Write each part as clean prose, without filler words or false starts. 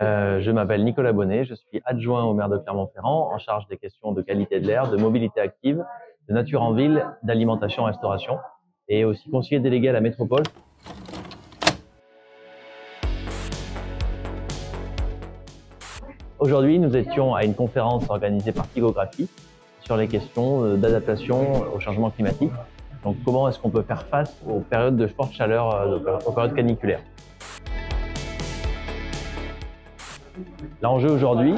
Je m'appelle Nicolas Bonnet, je suis adjoint au maire de Clermont-Ferrand en charge des questions de qualité de l'air, de mobilité active, de nature en ville, d'alimentation-restauration et aussi conseiller délégué à la métropole. Aujourd'hui, nous étions à une conférence organisée par Tygographie sur les questions d'adaptation au changement climatique. Donc comment est-ce qu'on peut faire face aux périodes de forte chaleur, aux périodes caniculaires. L'enjeu aujourd'hui,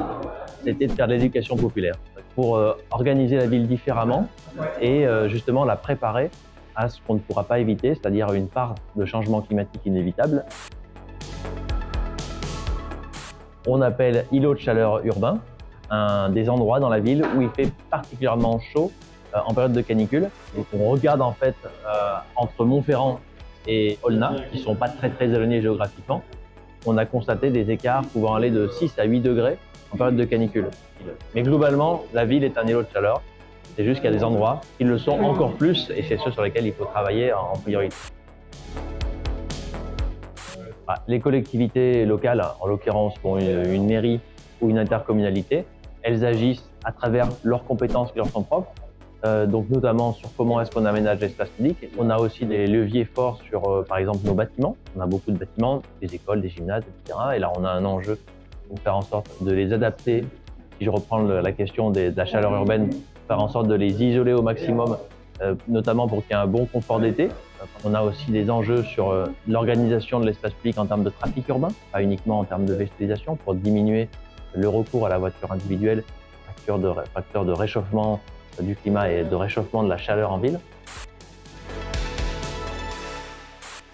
c'était de faire de l'éducation populaire pour organiser la ville différemment et justement la préparer à ce qu'on ne pourra pas éviter, c'est-à-dire une part de changement climatique inévitable. On appelle îlots de chaleur urbains des endroits dans la ville où il fait particulièrement chaud en période de canicule. Donc on regarde en fait entre Montferrand et Aulnat, qui ne sont pas très éloignés géographiquement, on a constaté des écarts pouvant aller de 6 à 8 degrés en période de canicule. Mais globalement, la ville est un îlot de chaleur. C'est juste qu'il y a des endroits qui le sont encore plus et c'est ceux sur lesquels il faut travailler en priorité. Les collectivités locales, en l'occurrence pour une mairie ou une intercommunalité, elles agissent à travers leurs compétences qui leur sont propres, donc notamment sur comment est-ce qu'on aménage l'espace public. On a aussi des leviers forts sur, par exemple, nos bâtiments. On a beaucoup de bâtiments, des écoles, des gymnases, etc. Et là, on a un enjeu pour faire en sorte de les adapter. Si je reprends la question de la chaleur urbaine, faire en sorte de les isoler au maximum, notamment pour qu'il y ait un bon confort d'été. On a aussi des enjeux sur l'organisation de l'espace public en termes de trafic urbain, pas uniquement en termes de végétalisation, pour diminuer le recours à la voiture individuelle, facteur de réchauffement du climat et de réchauffement de la chaleur en ville.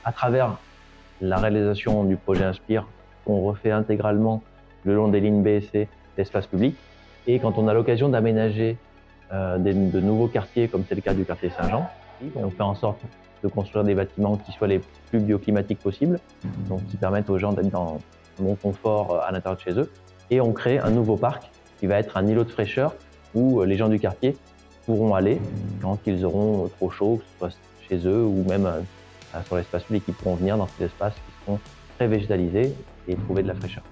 À travers la réalisation du projet Inspire, on refait intégralement le long des lignes B et C l'espace public. Et quand on a l'occasion d'aménager de nouveaux quartiers, comme c'est le cas du quartier Saint-Jean, on fait en sorte de construire des bâtiments qui soient les plus bioclimatiques possibles, donc qui permettent aux gens d'être dans un bon confort à l'intérieur de chez eux. Et on crée un nouveau parc qui va être un îlot de fraîcheur où les gens du quartier pourront aller quand ils auront trop chaud, que ce soit chez eux ou même sur l'espace public. Ils pourront venir dans ces espaces qui sont très végétalisés et trouver de la fraîcheur.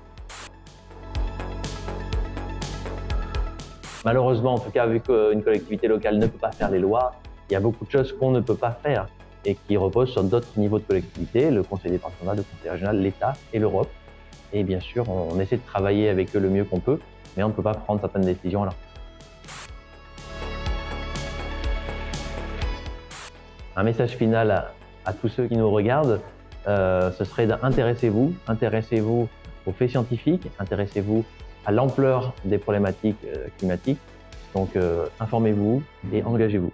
Malheureusement, en tout cas, vu qu'une collectivité locale ne peut pas faire les lois, il y a beaucoup de choses qu'on ne peut pas faire et qui reposent sur d'autres niveaux de collectivité, le conseil départemental, le conseil régional, l'État et l'Europe. Et bien sûr, on essaie de travailler avec eux le mieux qu'on peut, mais on ne peut pas prendre certaines décisions alors. Un message final à tous ceux qui nous regardent, ce serait d'intéressez-vous aux faits scientifiques, intéressez-vous à l'ampleur des problématiques climatiques. Donc informez-vous et engagez-vous.